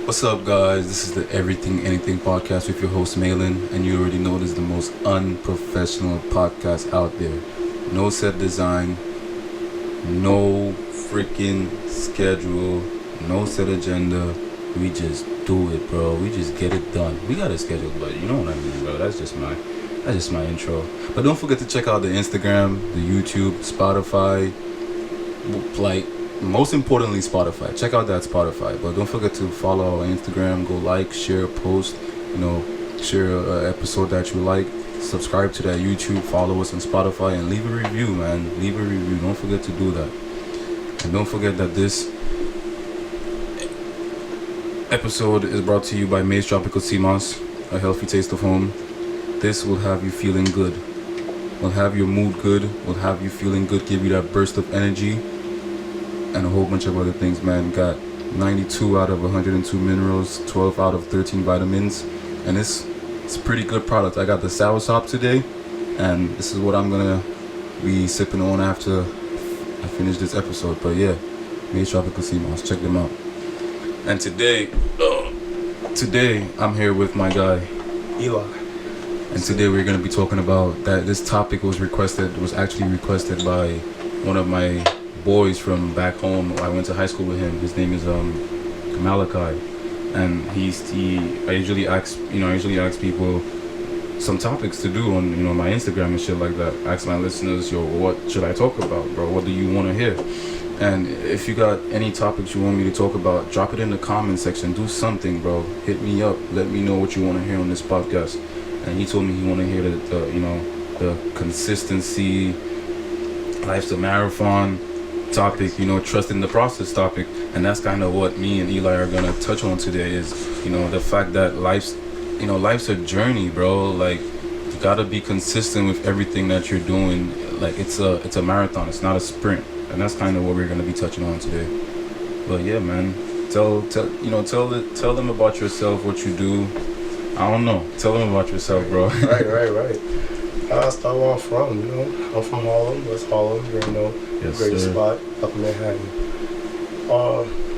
What's up, guys? This is the Everything Anything podcast with your host Malin, and you already know this is the most unprofessional podcast out there. No set design, no freaking schedule, no set agenda. We just do it, bro. We just get it done. We got a schedule, but you know what I mean, bro. That's just my intro. But don't forget to check out the Instagram, the YouTube, Spotify, like. Most importantly, Spotify. Check out that Spotify. But don't forget to follow our Instagram. Go like, share, post. Share an episode that you like. Subscribe to that YouTube. Follow us on Spotify and leave a review, man. Leave a review. Don't forget to do that. And don't forget that this episode is brought to you by Maze Tropical Sea Moss, a healthy taste of home. This will have you feeling good. Will have your mood good. Will have you feeling good. Give you that burst of energy. And a whole bunch of other things, man. Got 92 out of 102 minerals, 12 out of 13 vitamins, and it's a pretty good product. I got the soursop today, and this is what I'm gonna be sipping on after I finish this episode. But yeah, Maze Tropical Sea Moss, check them out. And today I'm here with my guy Eli. And today we're gonna be talking about that. This topic was actually requested by one of my boys from back home. I went to high school with him. His name is Malachi, and I usually ask people some topics to do on my Instagram and shit like that. Ask my listeners, what should I talk about, bro? What do you want to hear? And if you got any topics you want me to talk about, drop it in the comment section. Do something, bro. Hit me up. Let me know what you want to hear on this podcast. And he told me he want to hear the consistency, life's a marathon topic, trust in the process topic. And that's kind of what me and Eli are gonna touch on today, is the fact that life's a journey, bro. Like, you gotta be consistent with everything that you're doing. Like, it's a marathon, it's not a sprint. And that's kind of what we're gonna be touching on today. But yeah, man, tell them about yourself, what you do. I don't know, tell them about yourself, bro. right. I'll start where I'm from, I'm from Harlem, West Harlem, Yes, great sir. spot up in Manhattan.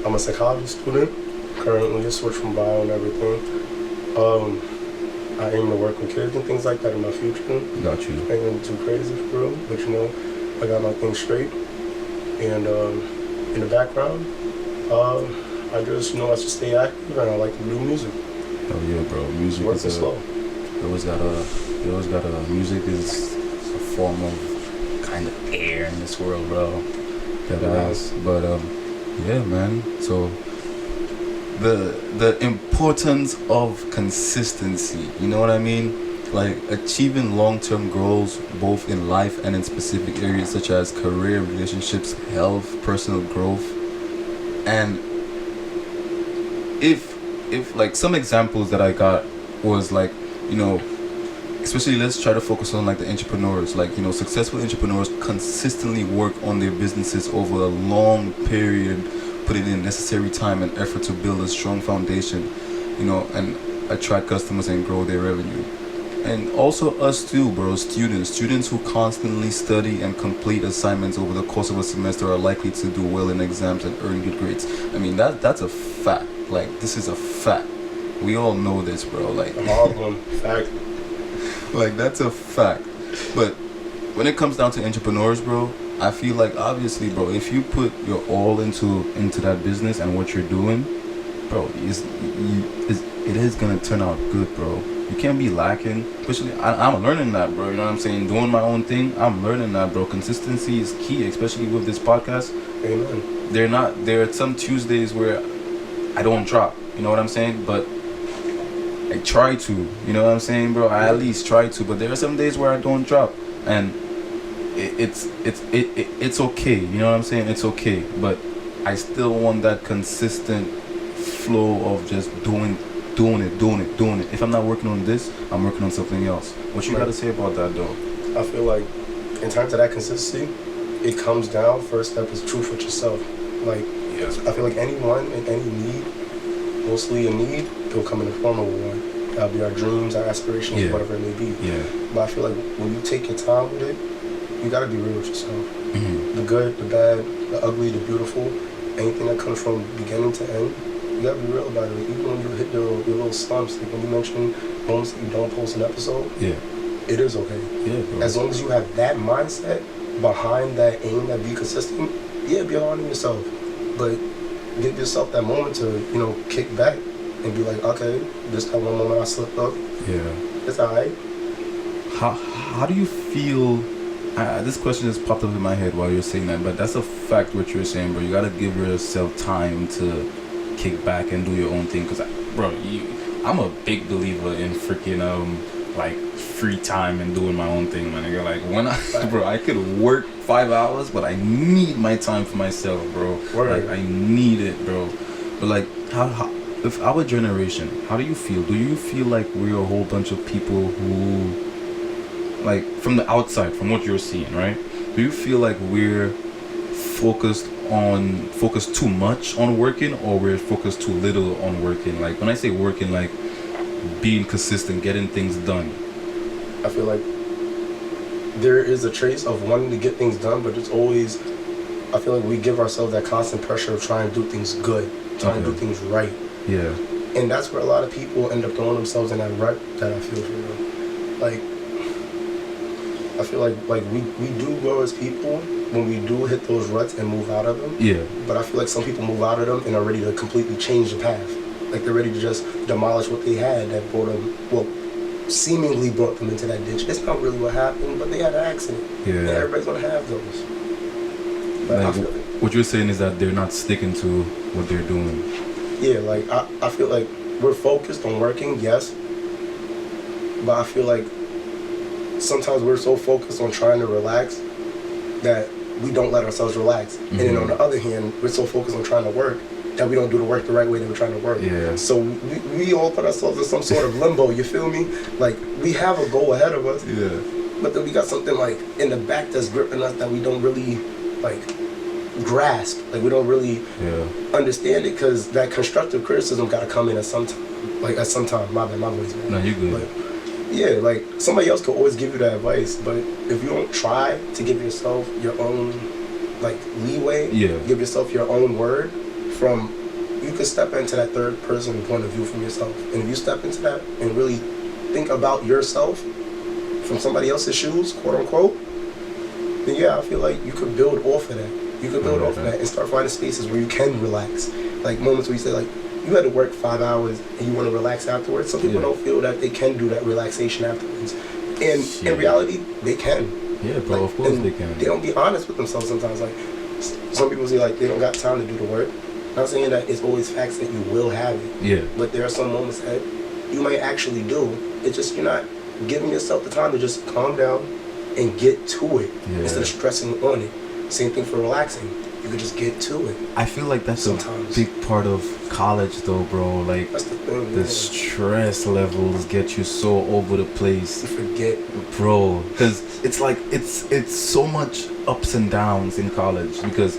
I'm a psychology student, currently just switched from bio and everything. I aim to work with kids and things like that in my future. Got you. I ain't too crazy for real, but I got my things straight. And in the background, I just stay active, and I like to do music. Oh yeah, bro. Music Work is is slow. Music is a form of kind of air in this world, bro. That is. But yeah, man. So the importance of consistency. You know what I mean? Like, achieving long-term goals, both in life and in specific areas such as career, relationships, health, personal growth. And if like some examples that I got was like, especially let's try to focus on like the entrepreneurs. Like, successful entrepreneurs consistently work on their businesses over a long period, putting in necessary time and effort to build a strong foundation, and attract customers and grow their revenue. And also us too, bro, students who constantly study and complete assignments over the course of a semester are likely to do well in exams and earn good grades. I mean, that's a fact. Like, this is a fact. We all know this, bro. Like, Fact. like, that's a fact. But when it comes down to entrepreneurs, bro, I feel like, obviously, bro, if you put your all into that business and what you're doing, bro, it is gonna turn out good, bro. You can't be lacking. Especially, I'm learning that, bro. You know what I'm saying? Doing my own thing, I'm learning that, bro. Consistency is key, especially with this podcast. Amen. There are some Tuesdays where I don't drop. You know what I'm saying? But I try to. You know what I'm saying, bro? I at least try to. But there are some days where I don't drop, and it's okay. You know what I'm saying? It's okay. But I still want that consistent flow of just doing it. If I'm not working on this, I'm working on something else. What you gotta say about that, though? I feel like in terms of that consistency, it comes down, first step is truth with yourself. Like, Yes. I feel like anyone in any need, mostly a need, it'll come in the form of one. That'll be our dreams, our aspirations, whatever it may be. Yeah. But I feel like when you take your time with it, you gotta be real with yourself. Mm-hmm. The good, the bad, the ugly, the beautiful, anything that comes from beginning to end, You gotta be real about it. Like, even when you hit your little slumps, like when you mentioned moments that you don't post an episode, Yeah. it is okay. Yeah, bro. As long as you have that mindset behind that aim, that be consistent, yeah, be hard on yourself. But give yourself that moment to, you know, kick back and be like, okay, this that one moment I slipped up. Yeah. It's alright. How do you feel? This question just popped up in my head while you're saying that, but that's a fact what you're saying, bro. You gotta give yourself time to kick back and do your own thing, cause I'm a big believer in freaking like free time and doing my own thing, man. Nigga. Like when I could work 5 hours, but I need my time for myself, bro. Word. Like I need it, bro. But like how with our generation, how do you feel? Do you feel like we're a whole bunch of people who, like from the outside, from what you're seeing, right? Do you feel like we're focused too much on working, or we're focused too little on working? Like when I say working, like being consistent, getting things done. I feel like there is a trace of wanting to get things done, but it's always, I feel like we give ourselves that constant pressure of trying to do things good, trying to do things right. Yeah. And that's where a lot of people end up throwing themselves in that rut that I feel for them. Like, I feel like we do grow as people when we do hit those ruts and move out of them. Yeah. But I feel like some people move out of them and are ready to completely change the path. Like they're ready to just demolish what they had that brought them, well, seemingly brought them into that ditch. It's not really what happened, but they had an accident. Yeah. And everybody's gonna have those. But Like, I feel like, what you're saying is that they're not sticking to what they're doing. yeah, like I feel like we're focused on working, yes. But I feel like sometimes we're so focused on trying to relax that we don't let ourselves relax. Mm-hmm. And then on the other hand, we're so focused on trying to work that we don't do the work the right way that we're trying to work. Yeah. So we all put ourselves in some sort of limbo, you feel me? Like, we have a goal ahead of us, Yeah. but then we got something like in the back that's gripping us that we don't really like grasp. Like, we don't really understand it, because that constructive criticism got to come in at some time. Like, at some time. My bad, my voice, man. No, you good. But, yeah, like, somebody else could always give you that advice, but if you don't try to give yourself your own, like, leeway, give yourself your own word, you could step into that third person point of view from yourself. And if you step into that and really think about yourself from somebody else's shoes, quote unquote, then yeah, I feel like you could build off of that. You could build off of that and start finding spaces where you can relax. Like moments where you say, like, you had to work 5 hours and you want to relax afterwards. Some people don't feel that they can do that relaxation afterwards. And in reality, they can. Yeah, bro, like, of course they can. They don't be honest with themselves sometimes. Like, some people say, like, they don't got time to do the work. Not saying that it's always facts that you will have it. Yeah. But there are some moments that you might actually do. It's just you're not giving yourself the time to just calm down and get to it instead of stressing on it. Same thing for relaxing. You could just get to it. I feel like that's sometimes a big part of college, though, bro. Like, that's the thing. The stress levels get you so over the place. You forget, bro, because it's like it's so much ups and downs in college. Because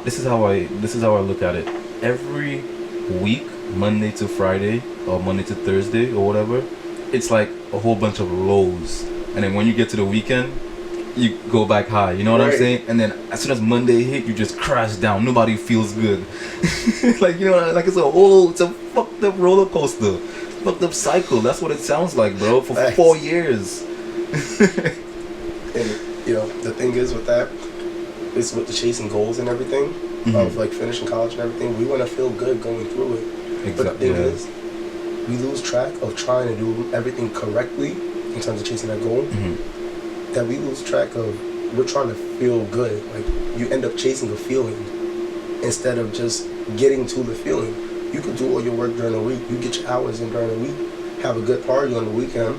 this is how I look at it. Every week, Monday to Friday or Monday to Thursday or whatever, it's like a whole bunch of lows, and then when you get to the weekend, you go back high. You know what I'm saying? And then as soon as Monday hit, you just crash down. Nobody feels good. Like, you know, like it's a fucked up roller coaster, fucked up cycle. That's what it sounds like, bro. For 4 years. And you know, the thing is with that, it's with the chasing goals and everything, of like finishing college and everything. We want to feel good going through it. Exactly. But the thing is, we lose track of trying to do everything correctly in terms of chasing that goal. That we lose track of, we're trying to feel good. Like, you end up chasing a feeling instead of just getting to the feeling. You could do all your work during the week. You get your hours in during the week, have a good party on the weekend,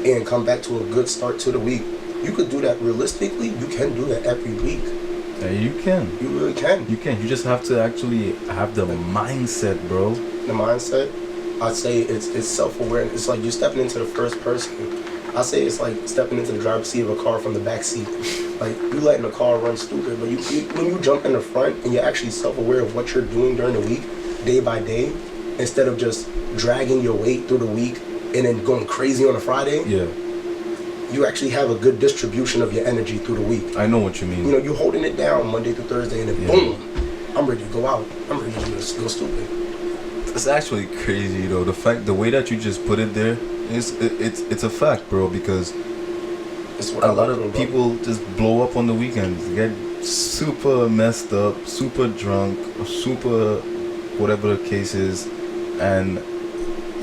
and come back to a good start to the week. You could do that realistically. You can do that every week. Yeah, you can. You really can. You can. You just have to actually have the mindset, bro. The mindset, I'd say it's self-awareness. It's like you're stepping into the first person. I say it's like stepping into the driver's seat of a car from the back seat. Like, you letting the car run stupid, but when you jump in the front and you're actually self-aware of what you're doing during the week, day by day, instead of just dragging your weight through the week and then going crazy on a Friday. Yeah. You actually have a good distribution of your energy through the week. I know what you mean. You know, you're holding it down Monday through Thursday, and then boom, I'm ready to go out. I'm ready to just go stupid. It's actually crazy though. The way that you just put it there it's a fact, bro. Because a lot of people just blow up on the weekends, get super messed up, super drunk, super whatever the case is, and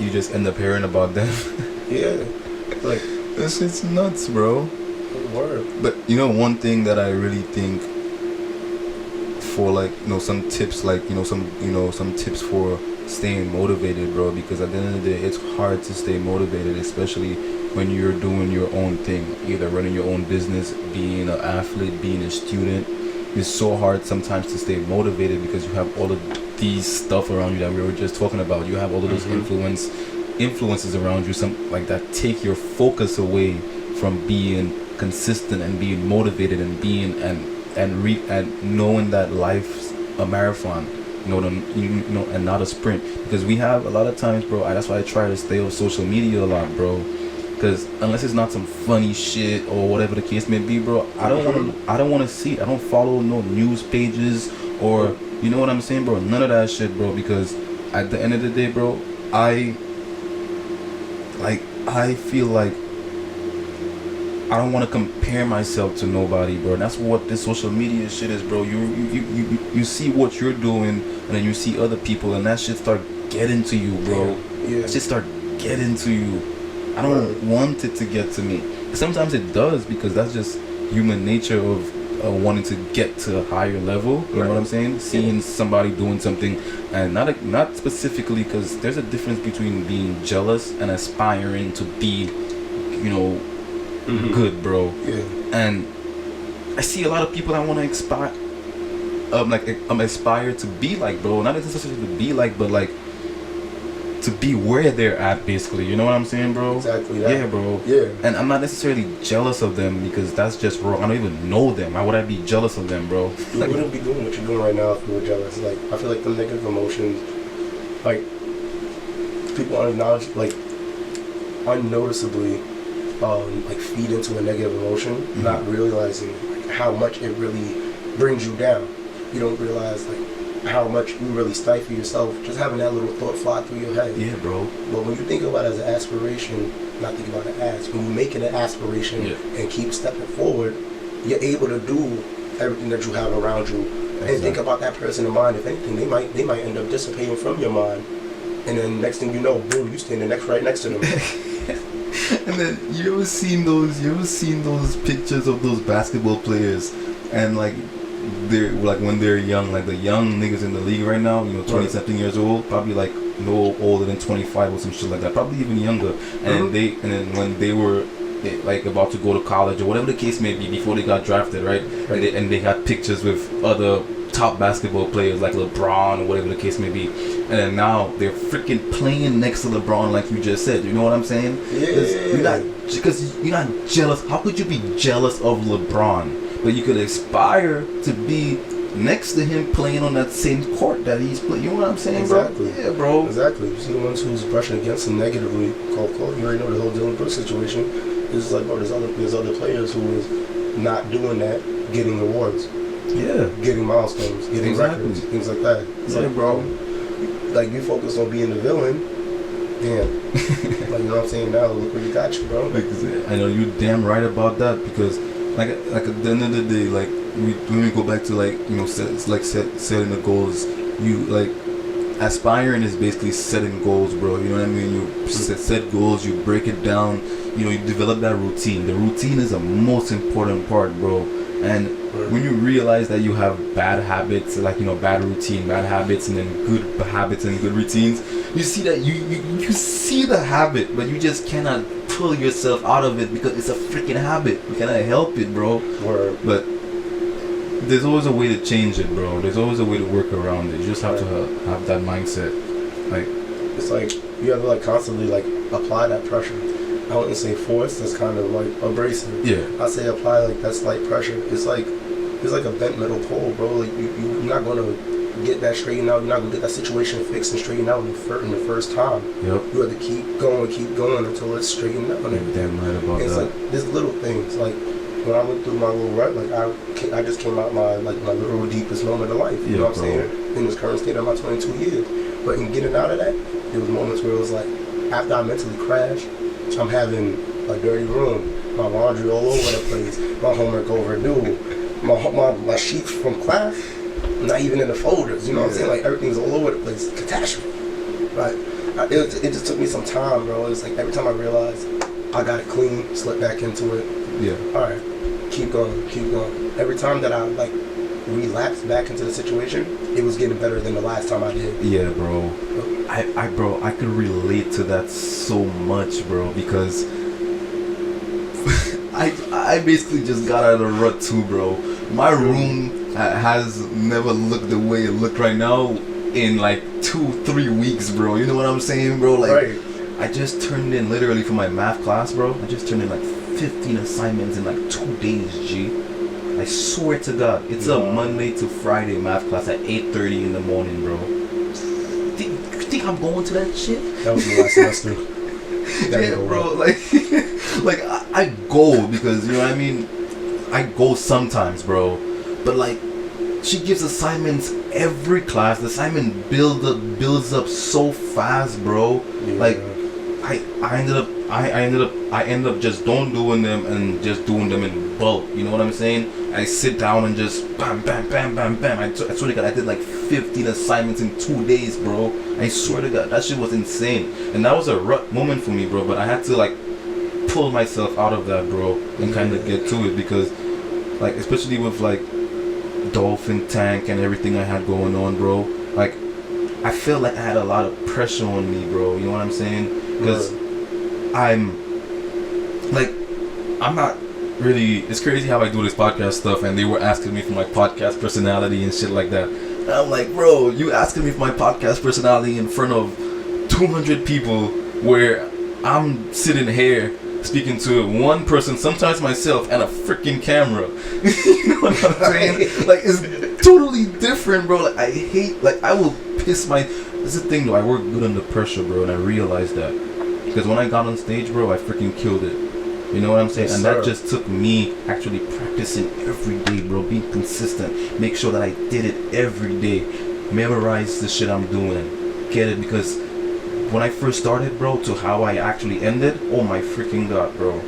you just end up hearing about them. Yeah, like it's nuts, bro. Word. But you know, one thing that I really think for, like, you know, some tips, like, some tips for staying motivated, bro, because at the end of the day it's hard to stay motivated, especially when you're doing your own thing, either running your own business, being an athlete, being a student. It's so hard sometimes to stay motivated because you have all of these stuff around you that we were just talking about. You have all of those influences around you, some like that take your focus away from being consistent and being motivated and being and knowing that life's a marathon, and not a sprint. Because we have a lot of times, bro, that's why I try to stay off social media a lot, bro. Because unless it's not some funny shit or whatever the case may be, bro, I don't want to see it. I don't follow no news pages or, you know what I'm saying, bro? None of that shit, bro. Because at the end of the day, bro, I feel like I don't want to compare myself to nobody, bro. And that's what this social media shit is, bro. You see what you're doing, and then you see other people, and that shit start getting to you, bro. Yeah. That shit start getting to you. I don't want it to get to me. Sometimes it does, because that's just human nature of wanting to get to a higher level. You know what I'm saying? Seeing somebody doing something, and not specifically, because there's a difference between being jealous and aspiring to be, good, bro. Yeah. And I see a lot of people that want to aspire to be like, bro. Not necessarily to be like, but like to be where they're at, basically. You know what I'm saying, bro? Exactly that. Yeah, bro. Yeah. And I'm not necessarily jealous of them, because that's just wrong. I don't even know them. Why would I be jealous of them, bro? You wouldn't be doing what you're doing right now if you were jealous. Like, I feel like the negative emotions, like, people unnoticeably, feed into a negative emotion, not realizing how much it really brings you down. You don't realize, how much you really stifle yourself just having that little thought fly through your head. Yeah, bro. But when you think about it as an aspiration, not think about it as, when you make it an aspiration and keep stepping forward, you're able to do everything that you have around you. Exactly. And think about that person in mind. If anything, they might end up dissipating from your mind. And then next thing you know, boom, you standing right next to them. And then you ever seen those pictures of those basketball players, and they're when they're young, the young niggas in the league right now, 20 something years old, probably no older than 25 or some shit like that, probably even younger. And then when they were about to go to college or whatever the case may be, before they got drafted, right? And they had pictures with other top basketball players like LeBron or whatever the case may be, and then now they're freaking playing next to LeBron, like you just said. You know what I'm saying? Yeah. Because you're not jealous. How could you be jealous of LeBron? But you could aspire to be next to him playing on that same court that he's playing. You know what I'm saying, exactly. bro? Yeah, bro. Exactly. You see the ones who's brushing against him negatively. You already know the whole Dylan Brooks situation. It's bro, there's other players who is not doing that, getting awards. Yeah. Getting milestones, getting records, things like that. It's bro. You focus on being the villain. Damn. You know what I'm saying? Now look where you got you, bro. I know you're damn right about that, because at the end of the day, when we go back to setting the goals, aspiring is basically setting goals, bro. You know what I mean? You set goals, you break it down, you develop that routine. The routine is the most important part, bro. And when you realize that you have bad habits, bad routine, bad habits, and then good habits and good routines, you see that you see the habit, but you just cannot pull yourself out of it because it's a freaking habit. You cannot help it, bro. Word. But there's always a way to change it, bro. There's always a way to work around it. You just have to have that mindset. It's you have to constantly apply that pressure. I wouldn't say force. That's kind of abrasive. Yeah. I say apply that slight pressure. It's like a bent metal pole, bro. You're not gonna get that straightened out. You're not gonna get that situation fixed and straightened out in the first time. Yep. You have to keep going until it's straightened out. You're damn right about that. It's there's little things when I went through my little rut, I just came out my literal deepest moment of life. You know what I'm saying? In this current state of my 22 years. But in getting out of that, there was moments where it was like, after I mentally crashed, I'm having a dirty room, my laundry all over the place, my homework overdue, my sheets from class, not even in the folders, you know what I'm saying? Like, everything's all over the place. Catastrophe. Right? It just took me some time, bro. It was like every time I realized I got it clean, slipped back into it. Yeah. All right, keep going. Every time that I like relapsed back into the situation, it was getting better than the last time I did. Yeah, bro. I could relate to that so much, bro, because I basically just got out of the rut too, bro. My room has never looked the way it looked right now in like 2-3 weeks, bro. You know what I'm saying, bro? Like, Right. I just turned in literally for my math class, bro. I just turned in like 15 assignments in like 2 days, G. I swear to God, it's a Monday to Friday math class at 8:30 in the morning, bro. You think I'm going to that shit? That was the last semester. Yeah, bro. Like I go because, you know what I mean? I go sometimes, bro. But like, she gives assignments every class. The assignment builds up so fast, bro. Yeah. Like, I ended up just don't doing them and just doing them in bulk. You know what I'm saying? I sit down and just bam, bam, bam, bam, bam. I swear to God, I did like 15 assignments in 2 days, bro. I swear to God, that shit was insane. And that was a rut moment for me, bro. But I had to like pull myself out of that, bro, and kind of get to it because, like, especially with like Dolphin Tank and everything I had going on, bro. Like, I felt like I had a lot of pressure on me, bro. You know what I'm saying? Because I'm not really. It's crazy how I do this podcast stuff, and they were asking me for my podcast personality and shit like that. And I'm like, bro, you asking me for my podcast personality in front of 200 people, where I'm sitting here speaking to one person, sometimes myself, and a freaking camera. You know what I'm saying? Like, it's totally different, bro. Like, I hate. Like, I will piss my. This is the thing, though. I work good under pressure, bro, and I realized that. Because when I got on stage, bro, I freaking killed it. You know what I'm saying? Yes, and that just took me actually practicing every day, bro. Being consistent. Make sure that I did it every day. Memorize the shit I'm doing. Get it? Because when I first started, bro, to how I actually ended, oh my freaking God, bro.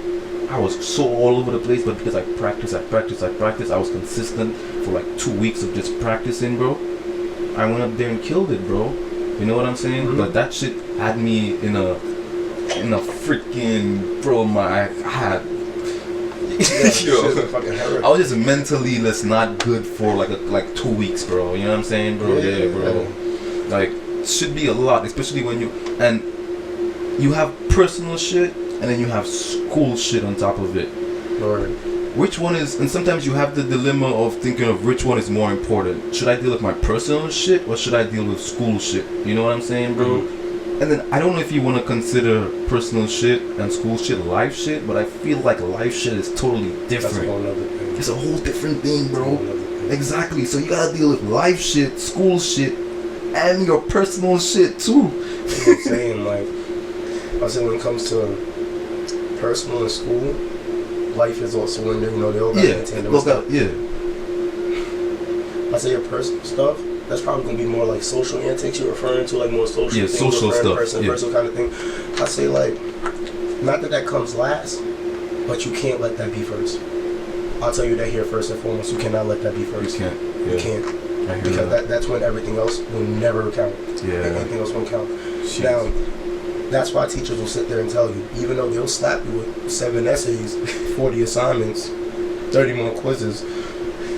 I was so all over the place, but because I practiced, I was consistent for like 2 weeks of just practicing, bro. I went up there and killed it, bro. You know what I'm saying? Mm-hmm. But that shit had me in a freaking, bro, I had I was just mentally not good for like 2 weeks, bro. You know what I'm saying, bro? Yeah, bro. Like, should be a lot, especially when you have personal shit and then you have school shit on top of it. Right. Which one is, and sometimes you have the dilemma of thinking of which one is more important. Should I deal with my personal shit or should I deal with school shit? You know what I'm saying, bro? Mm-hmm. And then I don't know if you want to consider personal shit and school shit life shit, but I feel like life shit is totally different. That's a whole other thing. It's a whole different thing, bro. Exactly. So you gotta deal with life shit, school shit, and your personal shit too. You know what I'm saying? Like, I say when it comes to personal and school, life is also in there. You know, they all got to tandem stuff. I say your personal stuff. That's probably gonna be more like social antics you're referring to, like more social things, social stuff, personal kind of thing. I say like, not that comes last, but you can't let that be first. I'll tell you that here first and foremost. You cannot let that be first. You can't. You can't. Because that's when everything else will never count. Yeah. Anything else won't count. Jeez. Now, that's why teachers will sit there and tell you, even though they'll slap you with 7 essays, 40 assignments, 30 more quizzes,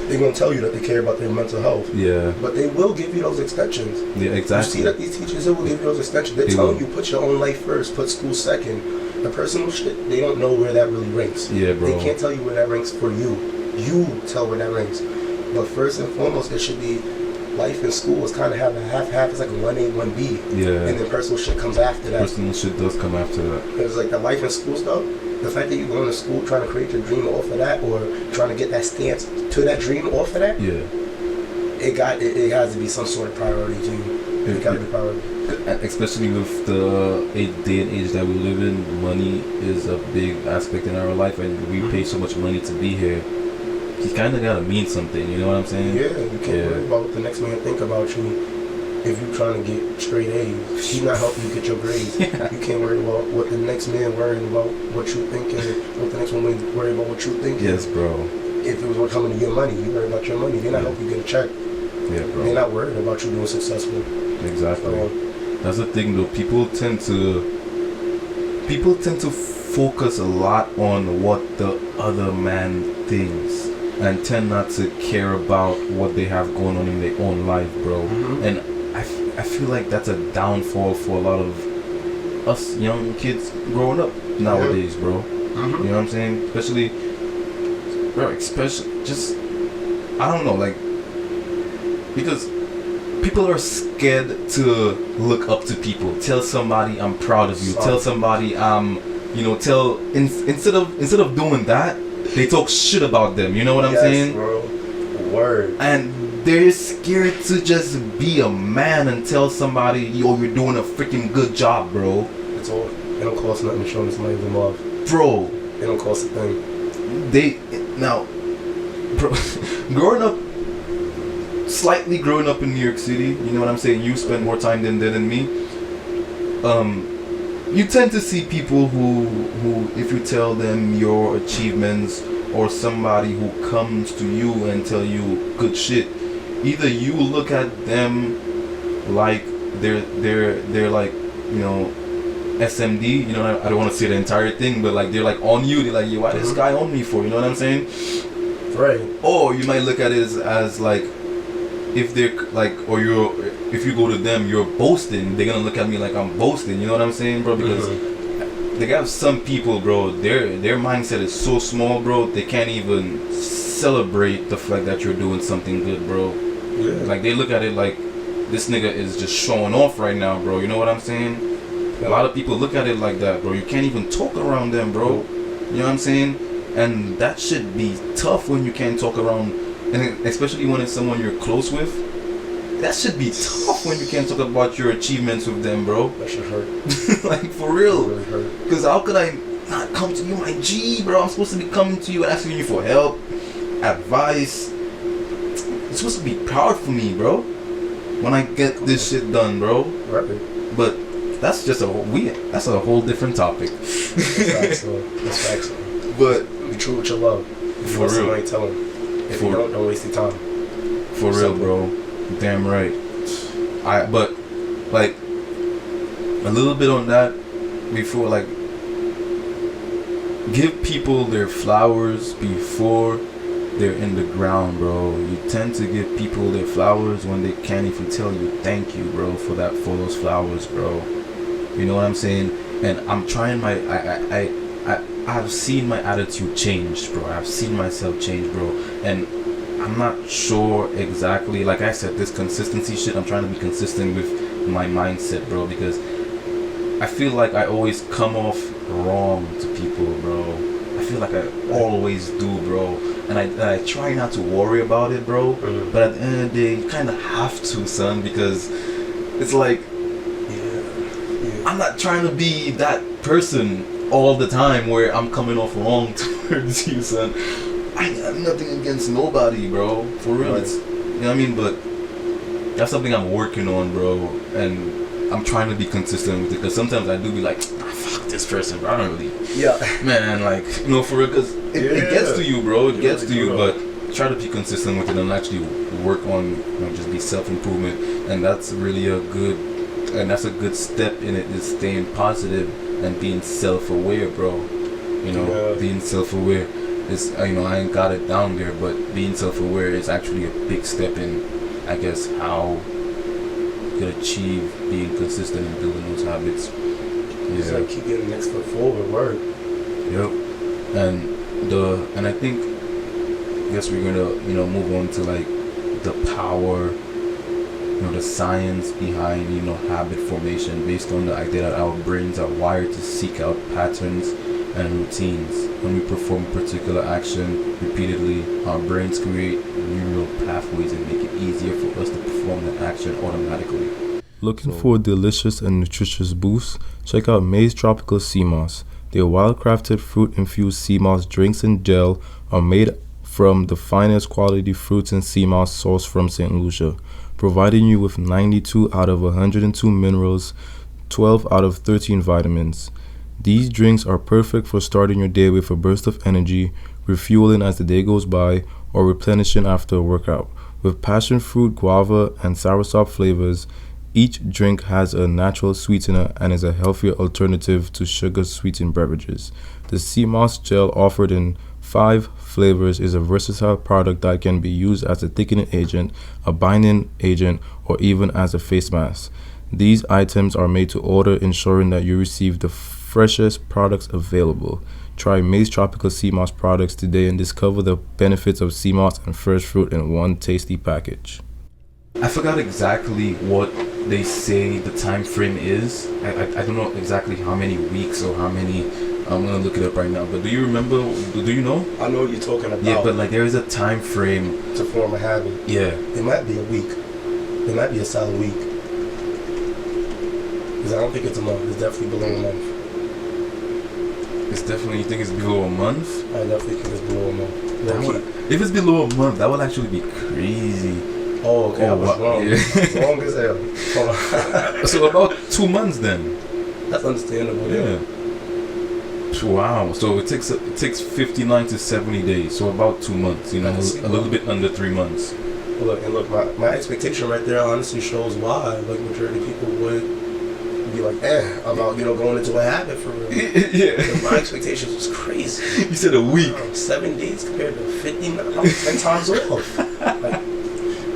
they're going to tell you that they care about their mental health. Yeah. But they will give you those extensions. Yeah, exactly. You see that these teachers, they will give you those extensions. They're telling you, put your own life first, put school second. The personal shit, they don't know where that really ranks. Yeah, bro. They can't tell you where that ranks for you. You tell where that ranks. But first and foremost, it should be life in school is kind of having a half-half. It's like a 1A, 1B. Yeah. And then personal shit comes after that. Personal shit does come after that. It's like the life in school stuff. The fact that you're going to school trying to create your dream off of that, or trying to get that stance to that dream off of that. Yeah. It has to be some sort of priority to you. It got to be priority. Especially with the day and age that we live in, money is a big aspect in our life, and we pay so much money to be here. You kind of gotta mean something, you know what I'm saying? Yeah, you can't worry about what the next man think about you. if you're trying to get straight A's, he's not helping you get your grades. Yeah. You can't worry about what the next man worrying about what you thinking, what the next woman worry about what you thinking. Yes, bro. If it was coming to your money, you worry about your money. They're not helping you get a check. Yeah, bro. They're not worried about you being successful. Exactly. That's the thing, though. People tend to focus a lot on what the other man thinks and tend not to care about what they have going on in their own life, bro. Mm-hmm. And I feel like that's a downfall for a lot of us young kids growing up nowadays, bro. Mm-hmm. You know what I'm saying? Especially just, I don't know, like, because people are scared to look up to people. Tell somebody I'm proud of you. Tell somebody instead of doing that, they talk shit about them. You know what I'm saying? Bro. Word. And they're scared to just be a man and tell somebody, yo, you're doing a freaking good job, bro. It's all. It don't cost nothing to show somebody the love. Bro. It don't cost a thing. Bro, growing up in New York City, you know what I'm saying? You spend more time than me. You tend to see people who, if you tell them your achievements, or somebody who comes to you and tell you good shit, either you look at them like they're like, you know, SMD, you know, I don't want to say the entire thing, but like they're like on you, they're like, yo, why this guy on me for? You know what I'm saying? Right. Or you might look at it as like, if they're like, if you go to them, you're boasting, they're gonna look at me like I'm boasting, you know what I'm saying, bro? Because they have some people, bro, their mindset is so small, bro, they can't even celebrate the fact that you're doing something good, bro. Yeah. Like, they look at it like, this nigga is just showing off right now, bro, you know what I'm saying? A lot of people look at it like that, bro. You can't even talk around them, bro. You know what I'm saying? And that should be tough when you can't talk around, and especially when it's someone you're close with. That should be tough when you can't talk about your achievements with them, bro. That should hurt. Like, for real. Really hurt. Because how could I not come to you, my G, bro? I'm supposed to be coming to you and asking you for help, advice. You're supposed to be proud for me, bro, when I get this shit done, bro. Right. But that's just that's a whole different topic. That's facts. But be true with your love. If you want somebody, tell them. If you don't waste your time. For real, bro. Damn right. But like a little bit on that before, like, give people their flowers before they're in the ground, bro. You tend to give people their flowers when they can't even tell you thank you, bro, for those flowers, bro. You know what I'm saying? And I'm trying I've seen my attitude change, bro. I've seen myself change, bro. And I'm not sure exactly, like I said, this consistency shit, I'm trying to be consistent with my mindset, bro, because I feel like I always come off wrong to people, bro. I feel like I always do, bro. And I try not to worry about it, bro. But at the end of the day, you kind of have to, son, because it's like, I'm not trying to be that person all the time where I'm coming off wrong towards you, son. I have nothing against nobody, bro. For real, it's, you know what I mean? But that's something I'm working on, bro. And I'm trying to be consistent with it, because sometimes I do be like, fuck this person, bro. I don't really, man, like, you know, for real, because it gets to you, bro. It gets to you, but try to be consistent with it and actually work on, you know, just be self-improvement. And that's really a good step in it, is staying positive and being self-aware, bro. You know, being self-aware. It's, you know, I ain't got it down there, but being self-aware is actually a big step in, I guess, how you could achieve being consistent in building those habits. It's like keep getting the next foot forward, word. Yep. And I think, I guess we're gonna, you know, move on to like the power, you know, the science behind, you know, habit formation, based on the idea that our brains are wired to seek out patterns and routines. When we perform a particular action repeatedly, our brains create neural pathways and make it easier for us to perform the action automatically. Looking for a delicious and nutritious boost? Check out Maize Tropical Sea Moss. Their wild-crafted fruit-infused sea moss drinks and gel are made from the finest quality fruits and sea moss sourced from St. Lucia, providing you with 92 out of 102 minerals, 12 out of 13 vitamins. These drinks are perfect for starting your day with a burst of energy, refueling as the day goes by, or replenishing after a workout. With passion fruit, guava, and soursop flavors, each drink has a natural sweetener and is a healthier alternative to sugar-sweetened beverages. The sea moss gel, offered in 5 flavors, is a versatile product that can be used as a thickening agent, a binding agent, or even as a face mask. These items are made to order, ensuring that you receive the freshest products available. Try Maze Tropical Sea Moss products today and discover the benefits of sea moss and fresh fruit in one tasty package. I forgot exactly what they say the time frame is. I don't know exactly how many weeks or how many. I'm gonna look it up right now. But do you remember? Do you know? I know what you're talking about. Yeah, but like there is a time frame to form a habit. Yeah. It might be a week. It might be a solid week. Because I don't think it's a month. It's definitely below a month. It's definitely, you think it's below a month? I definitely think it's below a month. If it's below a month, that would actually be crazy. Oh, okay. I was wrong. Yeah. Wrong as hell. Hold on. So about 2 months then. That's understandable. Yeah. Wow. So it takes 59 to 70 days. So about 2 months. You know, a little bit under 3 months. Look, my expectation right there honestly shows why. Like majority of people would be like, about going into a habit for real. Yeah. My expectations was crazy. You said a week. 7 days compared to 59. I was 10 times off.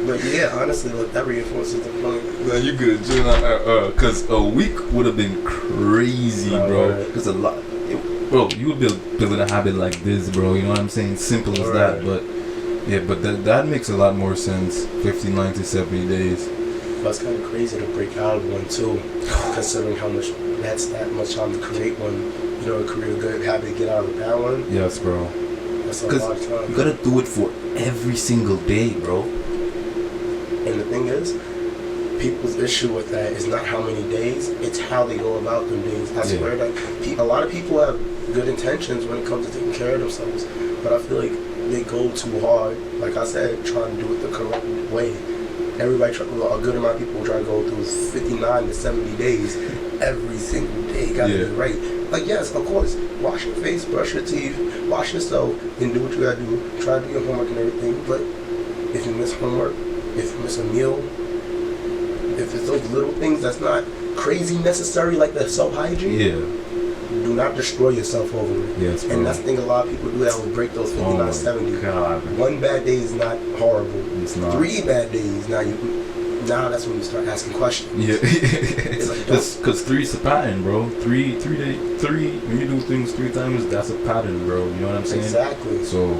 But yeah, honestly, look, that reinforces the point. No, you good, because a week would have been crazy, bro. Because a lot, bro, you would be building a habit like this, bro. You know what I'm saying? Simple as that, but yeah, but that makes a lot more sense. 59 to 70 days. That's kind of crazy to break out of one too, considering how much that's that much time to create one. To create a good habit, to get out of a bad one. Yes, bro. That's a lot of time. You gotta do it for every single day, bro. And the thing is, people's issue with that is not how many days, it's how they go about them days. I swear that a lot of people have good intentions when it comes to taking care of themselves, but I feel like they go too hard. Like I said, trying to do it the correct way. Everybody, a good amount of people try to go through 59 to 70 days every single day. Gotta be right. Like, yes, of course, wash your face, brush your teeth, wash yourself, and do what you gotta do. Try to do your homework and everything, but if you miss homework, if you miss a meal, if it's those little things that's not crazy necessary, like the self-hygiene, do not destroy yourself over it. Yes, and that's the thing a lot of people do that will break those 59, 70. God. One bad day is not horrible. It's not. 3 bad days, now that's when you start asking questions. Yeah. It's like, because 3 is a pattern, bro. 3 when you do things 3 times, that's a pattern, bro. You know what I'm saying? Exactly. So,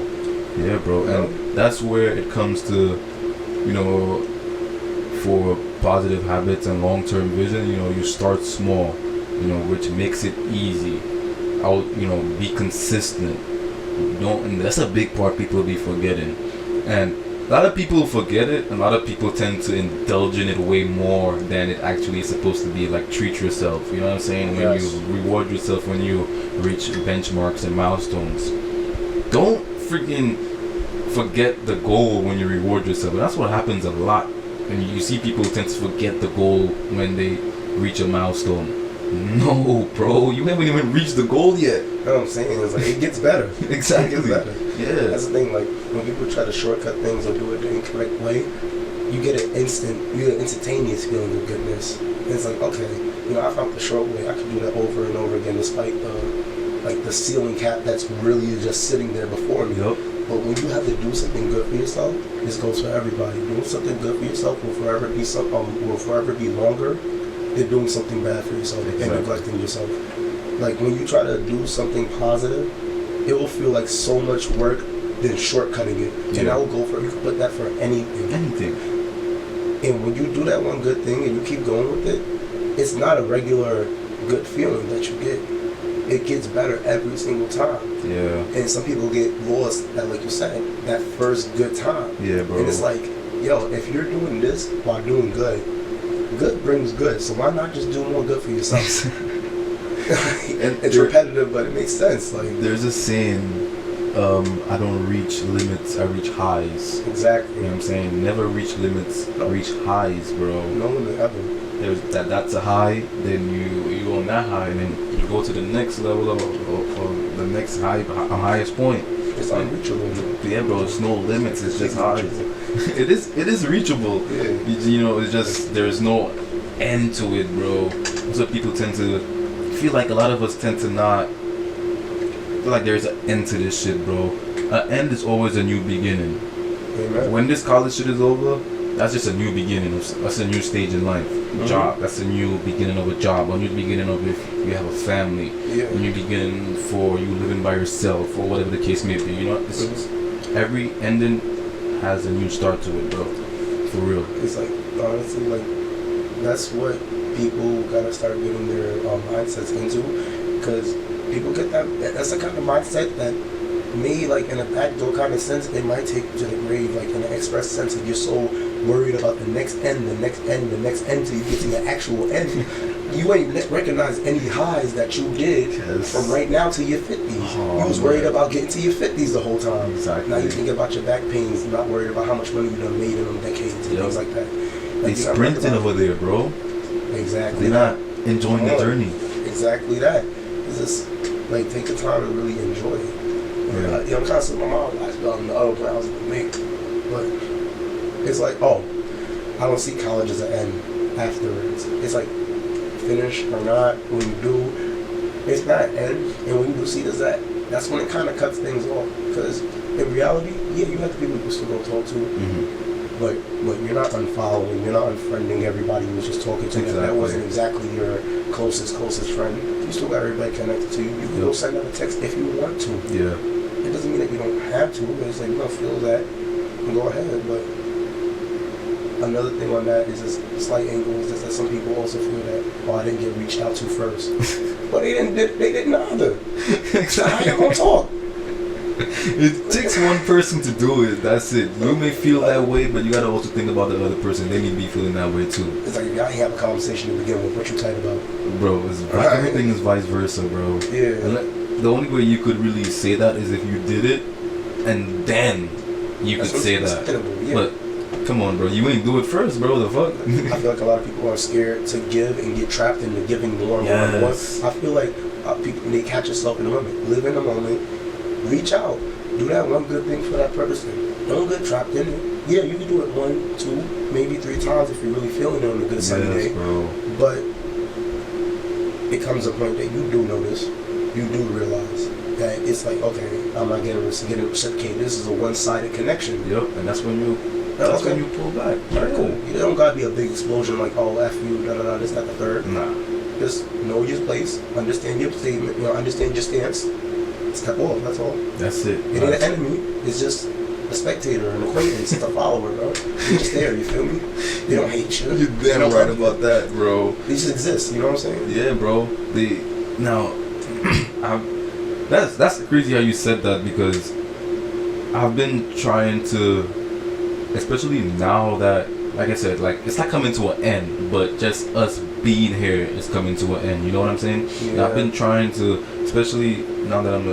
yeah, bro. And that's where it comes to, for positive habits and long-term vision, you start small, which makes it easy. Be consistent. And that's a big part people be forgetting. And a lot of people forget it, and a lot of people tend to indulge in it way more than it actually is supposed to be. Like, treat yourself, you know what I'm saying? When you reward yourself when you reach benchmarks and milestones. Don't freaking forget the goal when you reward yourself. And that's what happens a lot. And you see people tend to forget the goal when they reach a milestone. No, bro, you haven't even reached the goal yet. You know what I'm saying? It's like, it gets better. Exactly. It gets better. Yeah. That's the thing, like, when people try to shortcut things or do it the incorrect way, you get an instantaneous feeling of goodness. And it's like, okay, I found the short way. I can do that over and over again despite the ceiling cap that's really just sitting there before me. Yep. But when you have to do something good for yourself, this goes for everybody. Doing something good for yourself will forever be longer than doing something bad for yourself and neglecting yourself. Like, when you try to do something positive, it will feel like so much work than shortcutting it. Yeah. And I will go for it. You can put that for anything. And when you do that one good thing and you keep going with it, it's not a regular good feeling that you get. It gets better every single time. Yeah. And some people get lost at, like you said, that first good time. Yeah, bro. And it's like, if you're doing this while doing good, good brings good. So why not just do more good for yourself? And it's repetitive, but it makes sense. Like, there's a saying, I don't reach limits, I reach highs. Exactly. You know what I'm saying? Never reach limits, reach highs, bro. No limit ever. There's that's a high, then you on that high, and then you go to the next level of the next highest point. It's unreachable. Yeah, bro. It's no limits. It's just highs. It is reachable. Yeah. You know, it's just there's no end to it, bro. So people tend to feel like a lot of us tend to not feel like there's an end to this shit, bro. An end is always a new beginning. Amen. When this college shit is over, that's just a new beginning. That's a new stage in life. Job. That's a new beginning of a job. A new beginning of if you have a family. Yeah. A new beginning for you living by yourself or whatever the case may be. You know, it's every ending has a new start to it, bro. For real. It's like honestly, like that's what people gotta start getting their mindsets into, because people get that's the kind of mindset that may, like in a backdoor kind of sense, it might take you to the grave, like in an express sense of you're so worried about the next end, the next end, the next end till you get to the actual end. You ain't recognize any highs that you did from right now to your 50s. You was worried about getting to your 50s the whole time. Exactly. Now you think about your back pains, not worried about how much money you done made in them decades and things like that. They sprinting over there, bro. Exactly. They're not enjoying the journey. Exactly that. It's just like take the time to really enjoy it. Yeah. I'm kind of sitting my mom last on the other plans with me, but it's like, oh, I don't see college as an end afterwards. It's like finish or not. When you do, it's not an end, and when you do see it as that, that's when it kind of cuts things off. Because in reality, yeah, you have the people you still go talk to. But you're not unfollowing, you're not unfriending everybody you was just talking to. That wasn't exactly your closest friend. You still got everybody connected to you. You can go send out a text if you want to. Yeah. It doesn't mean that you don't have to, but it's like you don't feel that, you go ahead. But another thing on that is this slight angle is just that some people also feel that, oh, I didn't get reached out to first. But they didn't either. Exactly. How you gonna talk? It takes one person to do it. That's it. You may feel that way, but you gotta also think about the other person. They may be feeling that way too. It's like if y'all ain't have a conversation to begin with, what you tight about? Bro, everything is vice versa, bro. Yeah. And the only way you could really say that is if you did it, and then you could say that. Yeah. But come on, bro, you ain't do it first, bro. The fuck? I feel like a lot of people are scared to give and get trapped into giving more and more and more. I feel like people, they catch yourself in the moment. Live in the moment. Reach out. Do that one good thing for that person. Don't get trapped in it. Yeah, you can do it 1, 2, maybe 3 times if you're really feeling it on a good sunny day. Bro. But it comes a point that you do notice, you do realize that it's like, okay, I'm not getting reciprocated. This is a one-sided connection. Yep, and that's when you when you pull back. Alright, cool. You don't gotta be a big explosion like, oh, F you, this, that, the third. Nah. Just know your place, understand your statement, understand your stance. Step off, that's all. That's it. It ain't an enemy, it's just a spectator, an acquaintance, it's a follower, bro. You're just there, you feel me? They don't hate you. You're damn right about that, bro. They just exist, you know what I'm saying? Yeah, bro. That's crazy how you said that, because I've been trying to, especially now that, like I said, like it's not coming to an end, but just us being here is coming to an end. You know what I'm saying? Yeah. And I've been trying to, especially now that I'm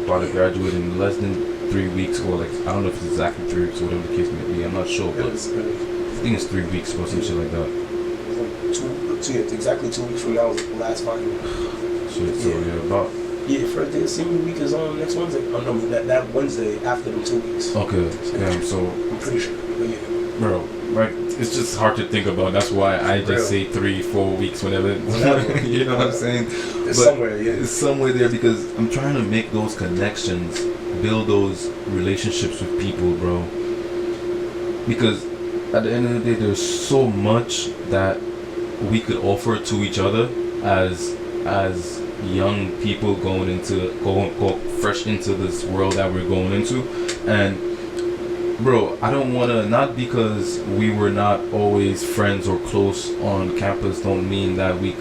about to graduate in less than 3 weeks, or like I don't know if it's exactly 3 weeks or whatever the case may be. I'm not sure, but I think it's 3 weeks or some shit like that. It's exactly 2 weeks from now is the last final. Shit, so about. Yeah, first day of senior week is on next Wednesday. Oh no, that Wednesday after them 2 weeks. Okay, so I'm pretty sure. But yeah. Bro, right? It's just hard to think about. That's why I just say 3-4 weeks whenever. You know what I'm saying? It's somewhere, yeah. It's somewhere there, because I'm trying to make those connections, build those relationships with people, bro. Because at the end of the day, there's so much that we could offer to each other as young people going fresh into this world that we're going into. And bro, I don't want to, not because we were not always friends or close on campus don't mean that we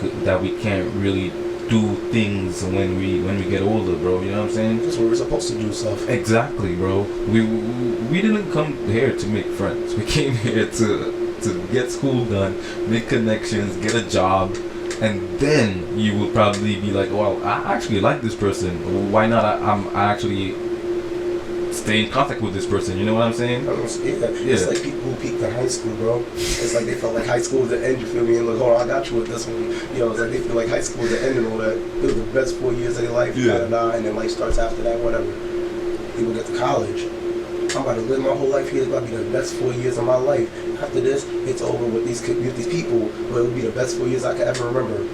can't really do things when we get older, bro. You know what I'm saying? That's where we're supposed to do stuff. Exactly, bro. We didn't come here to make friends. We came here to get school done, make connections, get a job, and then you would probably be like, well, I actually like this person. Why not? I actually stay in contact with this person. You know what I'm saying? It's like people who peaked in high school, bro. It's like they felt like high school was the end, you feel me? And look, hold on, I got you with this one. You know, it's like they feel like high school was the end and all that. It was the best 4 years of their life, and then life starts after that, whatever. People get to college. I'm about to live my whole life here. It's about to be the best 4 years of my life. After this, it's over with these people, but it will be the best 4 years I could ever remember.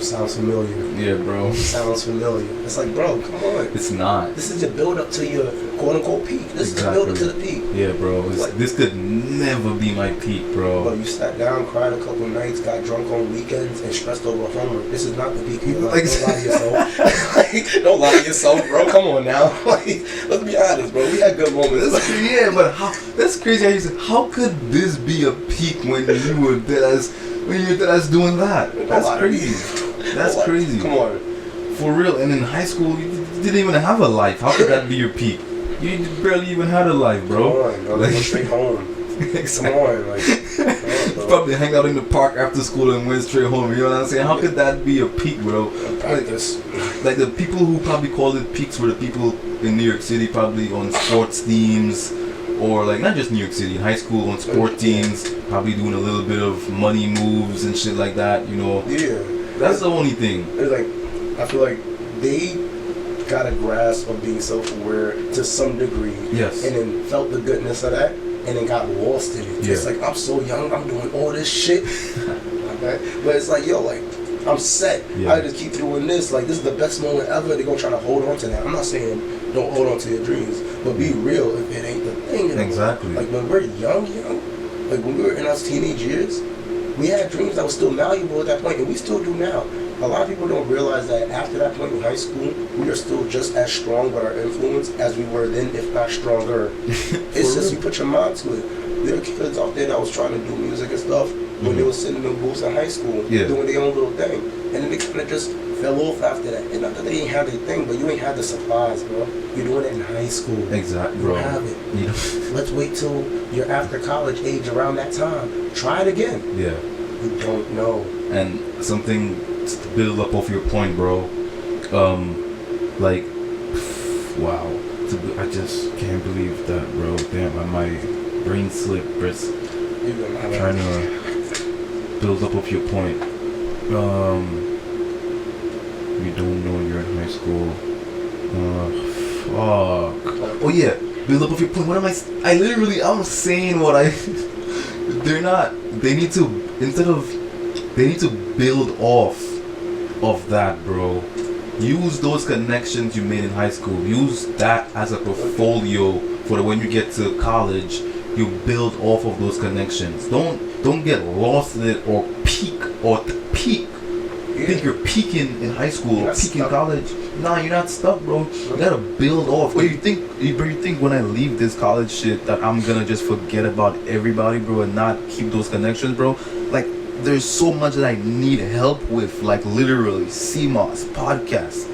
Sounds familiar. Yeah, bro. Sounds familiar. It's like, bro, come on. It's not. This is the build up to your quote unquote peak. This is the build up to the peak. Yeah, bro. This could never be my peak, bro. But you sat down, cried a couple nights, got drunk on weekends, and stressed over homework. This is not the peak of your life. Don't lie to yourself. Don't lie to yourself, bro. Come on now. Let's be honest, bro. We had good moments. Yeah, but that's crazy how you said, how could this be a peak when you were dead as doing that? That's crazy. That's crazy. Come on. For real. And in high school, you didn't even have a life. How could that be your peak? You barely even had a life, bro. Come on, bro. Like, go straight home. Exactly. Come on, like. Probably hang out in the park after school and went straight home. You know what I'm saying? How could that be a peak, bro? Like the people who probably called it peaks were the people in New York City, probably on sports teams, or like not just New York City, in high school on sport teams, probably doing a little bit of money moves and shit like that. You know? Yeah. That's the only thing. It's like, I feel like they got a grasp of being self-aware to some degree. Yes. And then felt the goodness of that, and then got lost in it. Yeah. It's like, I'm so young, I'm doing all this shit. Okay? But it's like, yo, like, I'm set. Yeah. I just keep doing this. Like, this is the best moment ever. They're going to try to hold on to that. I'm not saying don't hold on to your dreams, but be real if it ain't the thing. Exactly. Like, when we're young, like, when we were in our teenage years, we had dreams that were still malleable at that point, and we still do now. A lot of people don't realize that after that point in high school, we are still just as strong with our influence as we were then, if not stronger. It's just you put your mind to it. There are kids out there that was trying to do music and stuff when they were sitting in booths in high school, doing their own little thing. And then they kind of just fell off after that. And not that they ain't have their thing, but you ain't had the supplies, bro. You're doing it in high school. Exactly, bro. You have it. Let's wait till you're after college age around that time. Try it again. Yeah. You don't know. And something to build up off your point, bro. Like, wow. I just can't believe that, bro. Damn, my brain slipped, Chris. I'm trying to build up off your point. You don't know you're in high school. Fuck. Oh yeah, build up off your point. What am I'm saying what I... They're not... They need to build off of that, bro. Use those connections you made in high school. Use that as a portfolio for when you get to college. You build off of those connections. Don't get lost in it or peak. You think you're peaking in high school or peaking in college. Nah, you're not stuck, bro. You gotta build off. But you think when I leave this college shit that I'm gonna just forget about everybody, bro, and not keep those connections, bro? Like, there's so much that I need help with, like literally CMOS, podcasts,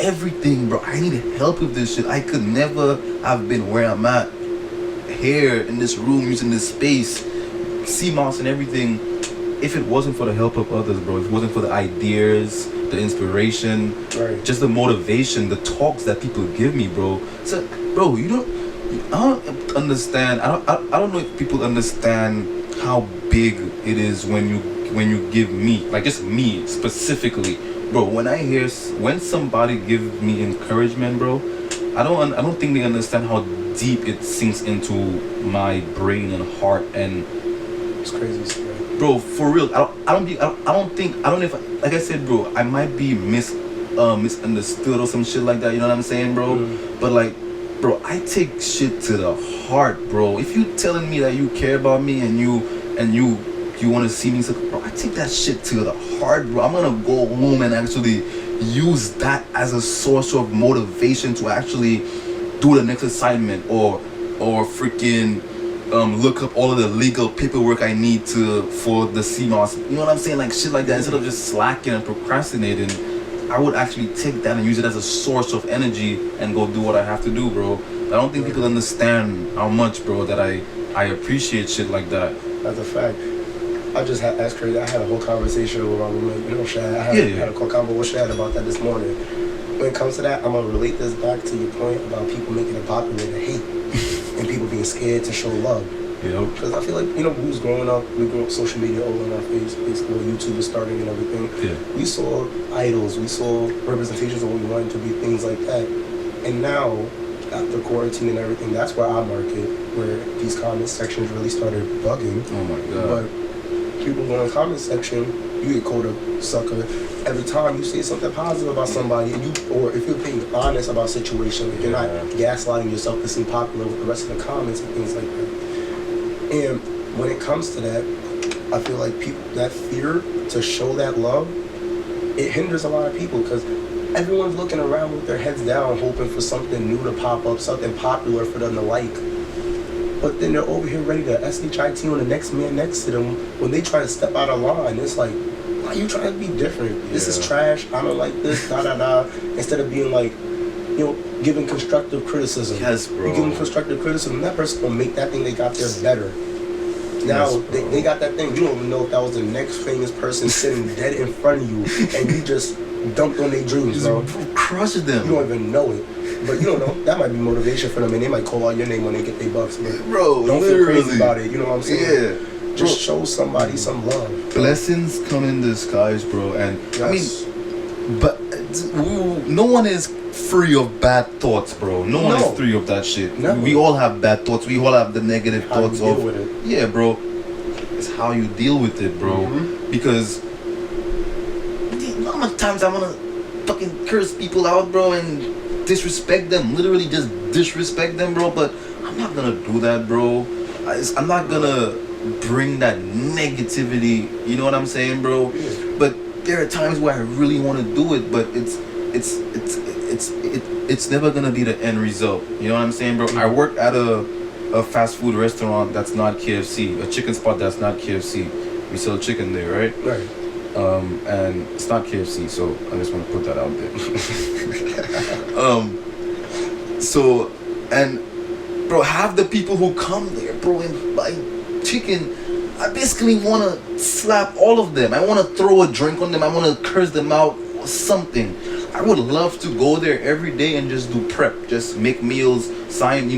everything, bro. I need help with this shit. I could never have been where I'm at here in this room using this space, CMOS and everything, if it wasn't for the help of others, bro. If it wasn't for the ideas, the inspiration, just the motivation, the talks that people give me, bro. So, bro, I don't understand. I don't know if people understand how big it is when you give me, like just me specifically, bro. When somebody gives me encouragement, bro, I don't think they understand how deep it sinks into my brain and heart, and it's crazy. Bro, for real, I don't know if, like I said, bro, I might be misunderstood or some shit like that, you know what I'm saying, bro? But like, bro, I take shit to the heart, bro. If you telling me that you care about me and you want to see me, so, bro, I take that shit to the heart, bro. I'm gonna go home and actually use that as a source of motivation to actually do the next assignment or freaking look up all of the legal paperwork I need for the CMOS. You know what I'm saying? Like shit like that. Instead of just slacking and procrastinating, I would actually take that and use it as a source of energy and go do what I have to do, bro. I don't think people understand how much, bro, that I appreciate shit like that. That's a fact. That's crazy. I had a whole conversation with my roommate. You know, Shad. I had a whole convo with Shad about that this morning. when it comes to that, I'm gonna relate this back to your point about people making it popular to hate and people being scared to show love. Yep. Because I feel like, you know, we was growing up, we grew up social media all in our face, basically when YouTube was starting and everything. Yeah. We saw idols, we saw representations of what we wanted to be, things like that. And now, after quarantine and everything, that's where I market, where these comment sections really started bugging. Oh my God. But people go in the comment section, you get called a sucker every time you say something positive about somebody, and or if you're being honest about a situation, like you're not gaslighting yourself to seem popular with the rest of the comments and things like that. And when it comes to that, I feel like people, that fear to show that love, it hinders a lot of people because everyone's looking around with their heads down, hoping for something new to pop up, something popular for them to like. But then they're over here ready to SHIT on the next man next to them when they try to step out of line. It's like, why are you trying to be different? This is trash. I don't like this, da-da-da. Instead of being like, you know, giving constructive criticism. Yes, bro. You give them constructive criticism, that person will make that thing they got there better. Now, Yes, they got that thing. You don't even know if that was the next famous person sitting dead in front of you and you just dumped on their dreams, bro. Crush them. You don't even know it. But you don't know. That might be motivation for them and they might call out your name when they get their bucks. But Bro, don't feel crazy about it. You know what I'm saying? Yeah. Just show somebody some love. Blessings come in disguise, bro. And Yes. I mean, but no one is free of bad thoughts, bro. No one is free of that shit. Never. We all have bad thoughts. We all have the negative How thoughts you deal of with it. Yeah, bro. It's how you deal with it, bro. Mm-hmm. Because how much times I wanna fucking curse people out, bro, and disrespect them. Literally just disrespect them, bro. But I'm not gonna do that, bro. I'm not gonna bring that negativity. You know what I'm saying, bro? Yeah. But there are times where I really want to do it, but it's never gonna be the end result. You know what I'm saying, bro? I work at a fast food restaurant that's not KFC, a chicken spot that's not KFC. We sell chicken there, right? Right. And it's not KFC, so I just want to put that out there. So, and bro, half the people who come there, bro, and buy chicken, I basically want to slap all of them. I want to throw a drink on them. I want to curse them out or something. I would love to go there every day and just do prep, just make meals, stay in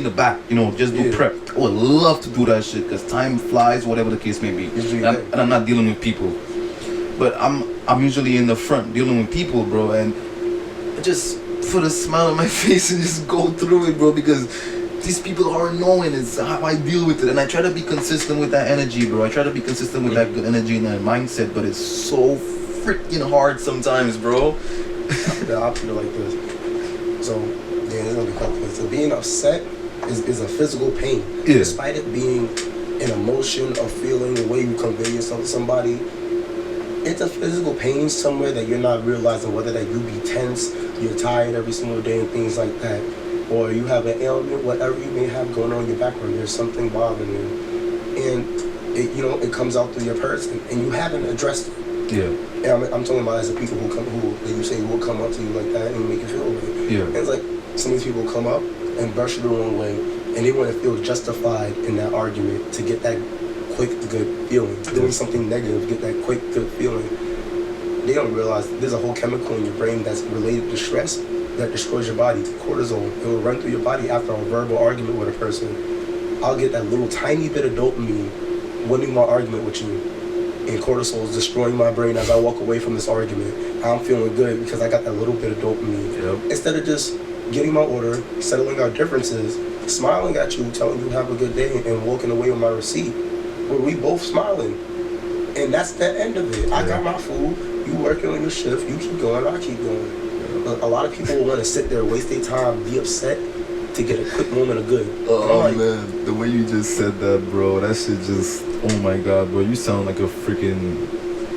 the back, just do prep. I would love to do that shit because time flies, whatever the case may be. And I'm not dealing with people. But I'm usually in the front dealing with people, bro, and I just put a smile on my face and just go through it, bro, because these people are knowing it's how I deal with it, and I try to be consistent with that energy, bro. I try to be consistent with that good energy and that mindset, but it's so freaking hard sometimes, bro. I'll put it like this. So, yeah, it's gonna be complicated. So being upset is a physical pain. Yeah. Despite it being an emotion, a feeling, the way you convey yourself to somebody, it's a physical pain somewhere that you're not realizing, whether that you be tense, you're tired every single day and things like that, or you have an ailment, whatever you may have going on in your background, there's something bothering you. And it comes out through your person and you haven't addressed it. Yeah. And I'm talking about as the people that you say will come up to you like that and make you feel like. Yeah. And it's like some of these people come up and brush you the wrong way, and they want to feel justified in that argument to get that quick, good feeling. Doing something negative, get that quick, good feeling. They don't realize there's a whole chemical in your brain that's related to stress that destroys your body. Cortisol. It will run through your body after a verbal argument with a person. I'll get that little tiny bit of dopamine winning my argument with you. And cortisol is destroying my brain as I walk away from this argument. I'm feeling good because I got that little bit of dopamine. Yep. Instead of just getting my order, settling our differences, smiling at you, telling you have a good day, and walking away with my receipt, where we both smiling. And that's the end of it. I got my food, you working on your shift, you keep going, I keep going. But a lot of people will want to sit there, waste their time, be upset to get a quick moment of good. Oh man, the way you just said that, bro, that shit just, oh my god, bro, you sound like a freaking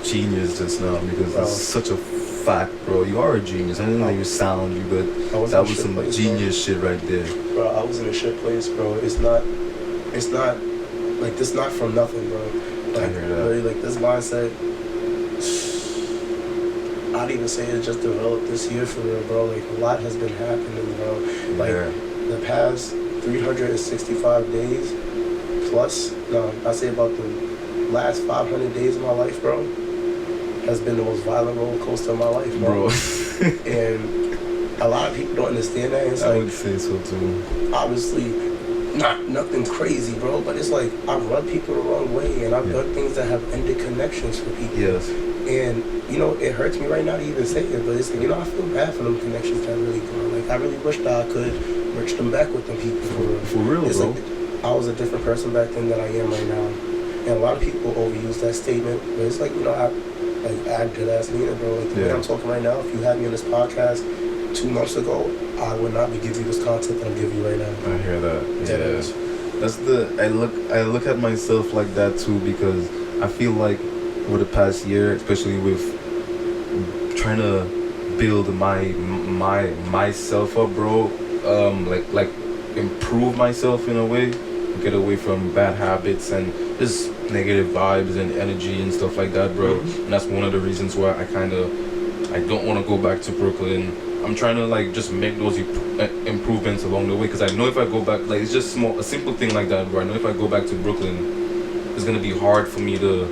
genius just now, because it's such a fact, bro. You are a genius. I didn't know you sound you, but that was some genius shit right there. Bro, I was in a shit place, bro. It's not like this, not from nothing, bro. Like, I hear that. really, like this mindset, I'd even say it just developed this year for real, bro. Like a lot has been happening, bro. Like the past 365 days plus, I say about the last 500 days of my life, bro, has been the most violent roller coaster of my life, bro. And a lot of people don't understand that. It's I like, would say so too. obviously, not nothing crazy, bro, but it's like I've run people the wrong way, and I've done things that have ended connections for people. Yes. And it hurts me right now to even say it, but it's like, I feel bad for them connections that really gone. Like, I really wish that I could bridge them back with them people For real, it's bro. Like, I was a different person back then than I am right now, and a lot of people overuse that statement. But it's like, I did ass mean it, bro. Like, the way I'm talking right now, if you had me on this podcast 2 months ago, I would not be giving you this content that I'm giving you right now. I hear that. That's I look at myself like that too, because I feel like over the past year, especially with trying to build myself up, bro, like improve myself in a way, get away from bad habits and just negative vibes and energy and stuff like that, bro. And that's one of the reasons why I don't want to go back to Brooklyn. I'm trying to like just make those improvements along the way, because I know if I go back, like, it's just a simple thing like that, bro. I know if I go back to Brooklyn, it's gonna be hard for me to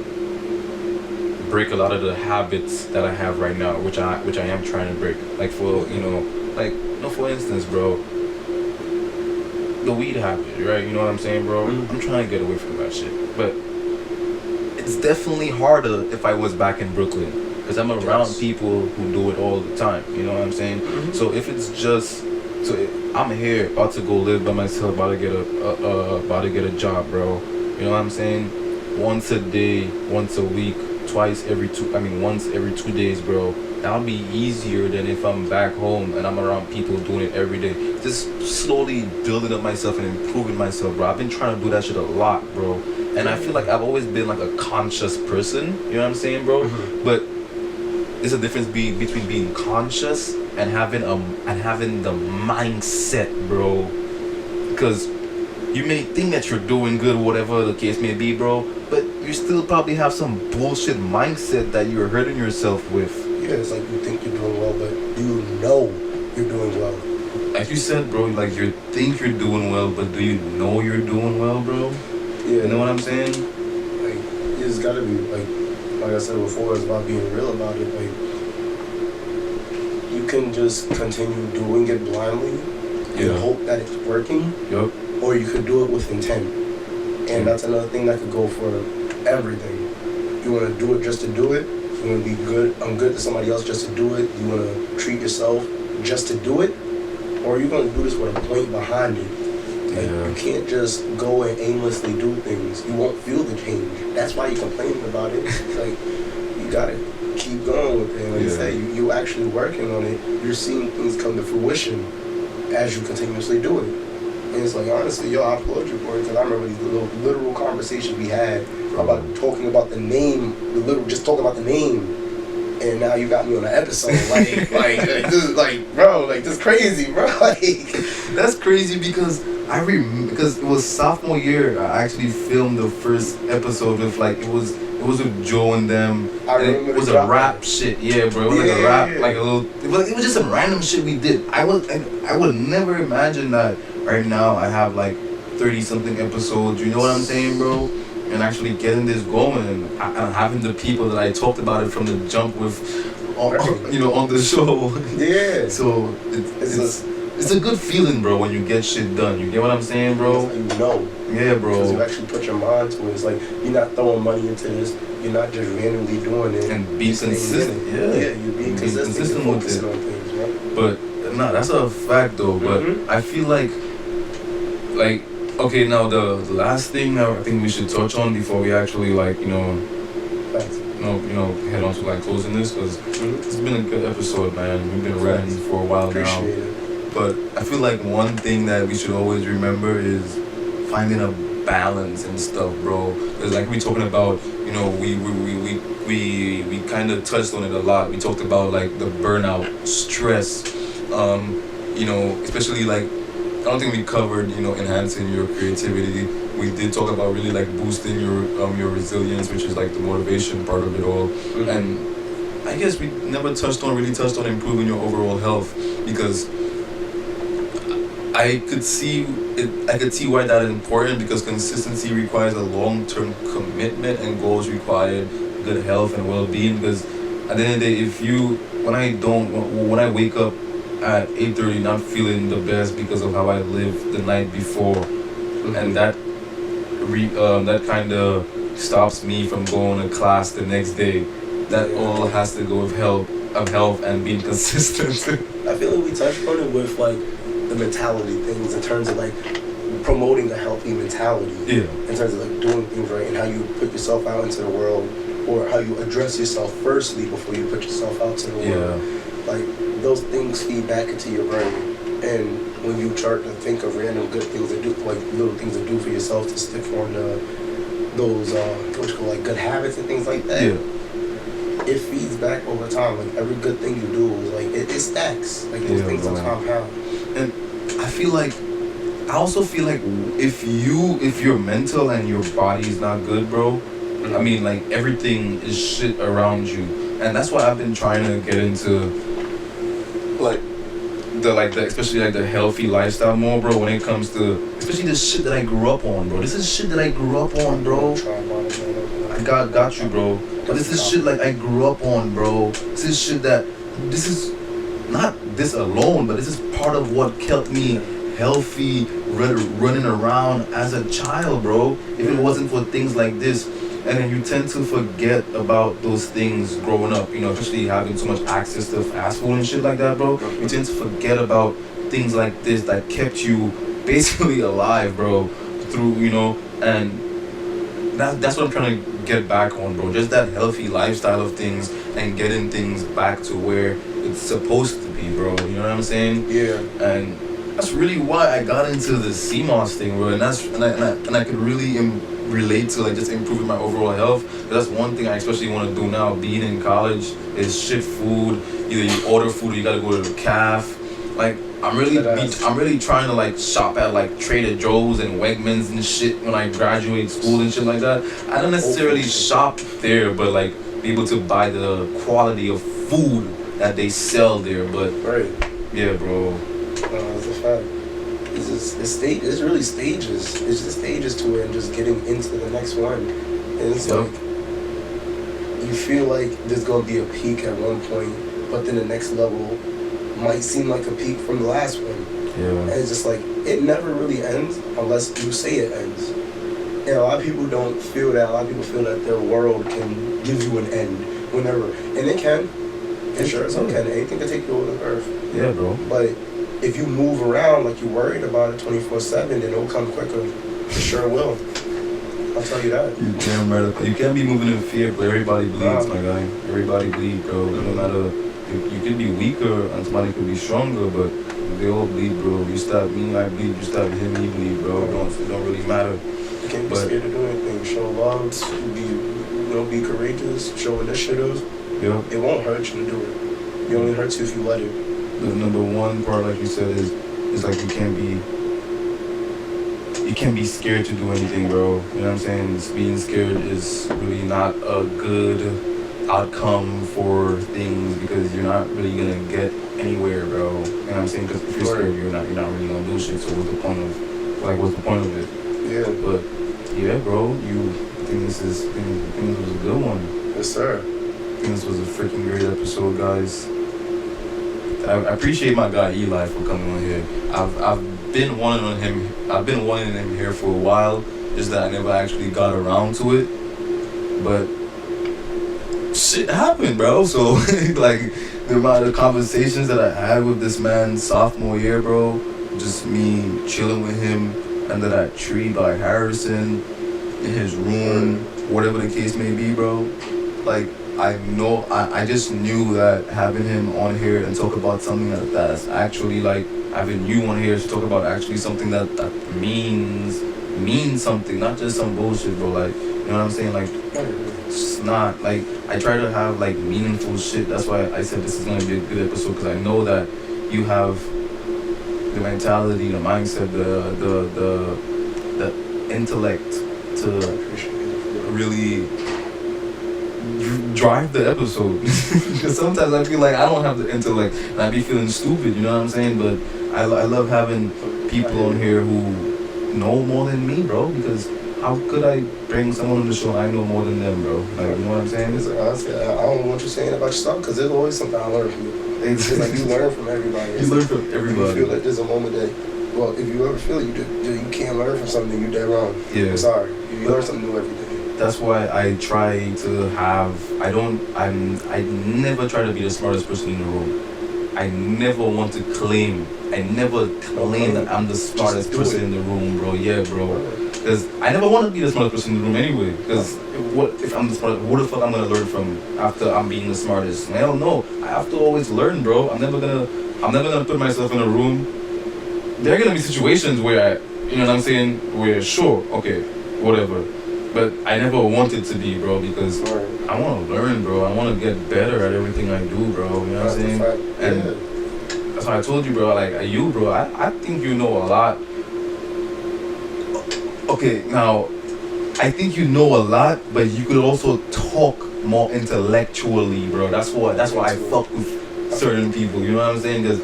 break a lot of the habits that I have right now, which I am trying to break. Like, for for instance, bro, the weed habit, right? You know what I'm saying, bro? I'm trying to get away from that shit, but it's definitely harder if I was back in Brooklyn, because I'm around people who do it all the time. You know what I'm saying? So if it's just I'm here about to go live by myself, about to get a job, bro. You know what I'm saying? Once a day, once a week, once every 2 days, bro. That'll be easier than if I'm back home and I'm around people doing it every day. Just slowly building up myself and improving myself, bro. I've been trying to do that shit a lot, bro. And I feel like I've always been like a conscious person. You know what I'm saying, bro? But there's a difference between being conscious and having the mindset, bro. Because you may think that you're doing good, whatever the case may be, bro, but you still probably have some bullshit mindset that you're hurting yourself with. Yeah, it's like you think you're doing well, but you know you're doing well. Like you said, bro, like you think you're doing well, but do you know you're doing well, bro? Yeah. You know what I'm saying? Like, you just gotta be, like I said before, it's about being real about it. Like, you can just continue doing it blindly and hope that it's working. Yup. Or you could do it with intent. And that's another thing that could go for everything. You want to do it just to do it. You want to be good. I'm good to somebody else just to do it. You want to treat yourself just to do it. Or you're going to do this with a point behind it. Like, you can't just go and aimlessly do things. You won't feel the change. That's why you're complaining about it. It's like, you got to keep going with it. Like you say, you actually working on it. You're seeing things come to fruition as you continuously do it. And it's like, honestly, I applaud you for it, because I remember these little literal conversations we had about talking about the name, just talking about the name, and now you got me on an episode, this is like, bro, like, this is crazy, bro, like. That's crazy, because because it was sophomore year, I actually filmed the first episode with, like, it was with Joe and them. I remember it was a rap shit, bro. It was like a rap, like a little. It was just some random shit we did. I would never imagine that right now I have like 30 something episodes. You know what I'm saying, bro? And actually getting this going and having the people that I talked about it from the jump with, on the show. Yeah. So it's a good feeling, bro, when you get shit done. You get what I'm saying, bro? You know. Yeah, bro. Because you actually put your mind to it. It's like, you're not throwing money into this. You're not just randomly doing it. And be consistent. Yeah, you're being consistent with it. On things, right? But, nah, that's a fact, though. But I feel like, okay, now the last thing I think we should touch on before we actually, head on to, like, closing this, because it's been a good episode, man. We've been running for a while now. But I feel like one thing that we should always remember is finding a balance and stuff, bro. Because like we talking about, we kind of touched on it a lot. We talked about like the burnout, stress, especially like, I don't think we covered, enhancing your creativity. We did talk about really like boosting your resilience, which is like the motivation part of it all. And I guess we never really touched on improving your overall health, because I could see why that is important, because consistency requires a long-term commitment and goals require good health and well-being, because at the end of the day, when I wake up at 8:30 not feeling the best because of how I lived the night before, and that kind of stops me from going to class the next day. That all has to go with health and being consistent. I feel like we touched on it with like the mentality things in terms of like promoting a healthy mentality. Yeah. In terms of like doing things right and how you put yourself out into the world, or how you address yourself firstly before you put yourself out to the world. Like those things feed back into your brain, and when you start to think of random good things to do, like little things to do for yourself to stick on those what you call like good habits and things like that. Yeah. It feeds back over time. Like every good thing you do is like it stacks. Like those things are compound. And I also feel like if your mental and your body is not good, bro, I mean like everything is shit around you. And that's why I've been trying to get into like the especially like the healthy lifestyle more, bro, when it comes to especially the shit that I grew up on, bro. This is shit that I grew up on, bro. I got you, bro. But this is shit like I grew up on, bro. This is not this alone, but this is part of what kept me healthy, running around as a child, bro. If it wasn't for things like this, and then you tend to forget about those things growing up, you know, especially having so much access to fast food and shit like that, bro. You tend to forget about things like this that kept you basically alive, bro, through, you know, and that's what I'm trying to get back on, bro. Just that healthy lifestyle of things and getting things back to where it's supposed to be, bro. You know what I'm saying? Yeah. And that's really why I got into the CMOS thing, bro. And I could really relate to like just improving my overall health. That's one thing I especially want to do now. Being in college is shit food. Either you order food or you gotta go to the caf. Like I'm really trying to like shop at like Trader Joe's and Wegmans and shit when I graduate school and shit like that. I don't necessarily shop there, but like be able to buy the quality of food that they sell there. But yeah, bro. That's a fact. It's really stages. It's just stages to it and just getting into the next one. And it's like you feel like there's gonna be a peak at one point, but then the next level might seem like a peak from the last one. Yeah. And it's just like it never really ends unless you say it ends. And a lot of people don't feel that. A lot of people feel that their world can give you an end whenever, and it can. It sure as hell can. Anything can take you over the earth. Yeah, bro. But if you move around like you're worried about it 24/7, then it'll come quicker. It sure will. I'll tell you that. You damn right. You can't be moving in fear, but everybody bleeds, my guy. Everybody bleeds, bro. No matter, you could be weaker and somebody could be stronger, but they all bleed, bro. You stop me, I bleed. You stop him, he bleed, bro. It don't really matter. You can't be scared to do anything. Show love, be courageous, show initiative. Yeah. It won't hurt you to do it. It only hurts you if you let it. The number one part, like you said, is like you can't be scared to do anything, bro. You know what I'm saying? Just being scared is really not a good outcome for things because you're not really gonna get anywhere, bro. You know what I'm saying? Because if you're scared, you're not really gonna do shit. So what's the point of it? Yeah. But yeah, bro, I think this was a good one. Yes, sir. I think this was a freaking great episode, guys. I appreciate my guy Eli for coming on here. I've been wanting him here for a while, just that I never actually got around to it. But shit happened, bro. So like the amount of conversations that I had with this man sophomore year, bro, just me chilling with him under that tree by Harrison in his room, whatever the case may be, bro. Like I just knew that having him on here and talk about something that's actually like having you on here to talk about actually something that means something, not just some bullshit, bro. Like, you know what I'm saying? Like, it's not like I try to have like meaningful shit. That's why I said this is gonna be a good episode because I know that you have the mentality, the mindset, the intellect to really drive the episode. Because sometimes I feel like I don't have the intellect and I be feeling stupid, you know what I'm saying? But I love having people on here who know more than me, bro, because how could I bring someone on the show I know more than them, bro? Like, you know what I'm saying? It's like, honestly, I don't know what you're saying about yourself because there's always something I learn from you. It's like you learn from everybody. You learn from If everybody. you feel that there's a moment that, well, if you ever feel you can't learn from something, you're dead wrong. Yeah. I'm sorry. You learn something new every day. That's why I try to have. I never try to be the smartest person in the room. I never want to claim. I never claim that I'm the smartest person in the room, bro. Yeah, bro. Because I never want to be the smartest person in the room anyway. Because what if I'm the smartest? What the fuck I'm gonna learn from after I'm being the smartest? Hell no. I have to always learn, bro. I'm never gonna put myself in a room. There are gonna be situations where you know what I'm saying? Where sure, okay, whatever. But I never wanted to be, bro, because I want to learn, bro. I want to get better at everything I do, bro. You know what I'm saying? And that's why I told you, bro. Like you, bro. I think you know a lot. Okay, now I think you know a lot, but you could also talk more intellectually, bro. That's why I fuck with certain people. You know what I'm saying? Because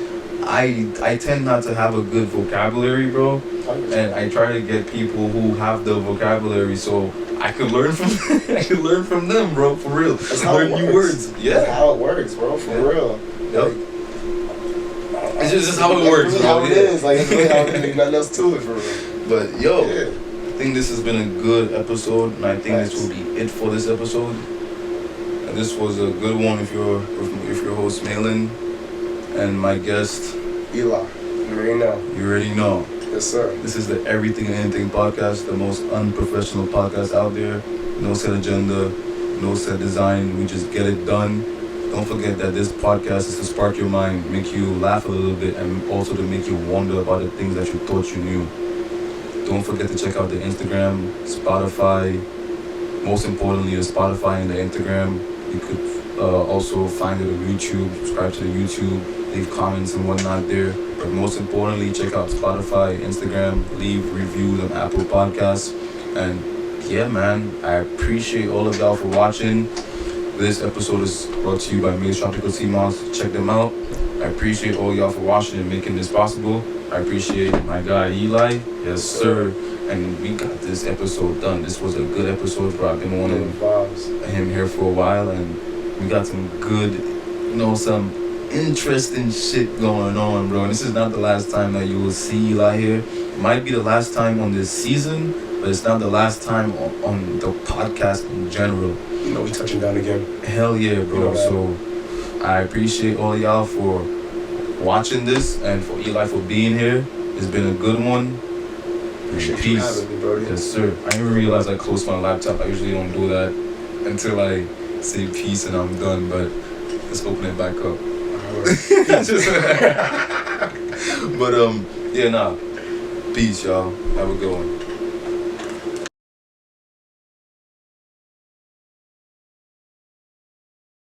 I tend not to have a good vocabulary, bro. And I try to get people who have the vocabulary so I could learn from them, bro, for real. That's how learn it new works. words. Yeah. That's how it works, bro, for real. Yep. Like, It's just how it works, really bro. how it is. Like, it's really how it is. There's nothing else to it, for real. But yo, I think this has been a good episode, and I think this will be it for this episode. And this was a good one if your host Malin and my guest Eli, you already know. You already know. Yes, sir. This is the Everything and Anything podcast, the most unprofessional podcast out there. No set agenda, no set design. We just get it done. Don't forget that this podcast is to spark your mind, make you laugh a little bit, and also to make you wonder about the things that you thought you knew. Don't forget to check out the Instagram, Spotify. Most importantly, the Spotify and the Instagram. You could also find it on YouTube. Subscribe to the YouTube. Leave comments and whatnot there. But most importantly, check out Spotify, Instagram. Leave reviews on Apple Podcasts. And yeah, man, I appreciate all of y'all for watching. This episode is brought to you by Maze Tropical Sea Moss. Check them out. I appreciate all y'all for watching and making this possible. I appreciate my guy Eli. Yes, sir. And we got this episode done. This was a good episode, bro. I've been wanting him here for a while, and we got some good, some interesting shit going on, bro. And this is not the last time that you will see Eli here. It might be the last time on this season, but it's not the last time on the podcast in general. We're touching down again. Hell yeah, bro. So I appreciate all y'all for watching this and for Eli for being here. It's been a good one. Appreciate you having me, Brody. Yes, sir. I didn't realize I closed my laptop. I usually don't do that until I say peace and I'm done, but let's open it back up. But yeah, nah. Peace, y'all. Have a good one.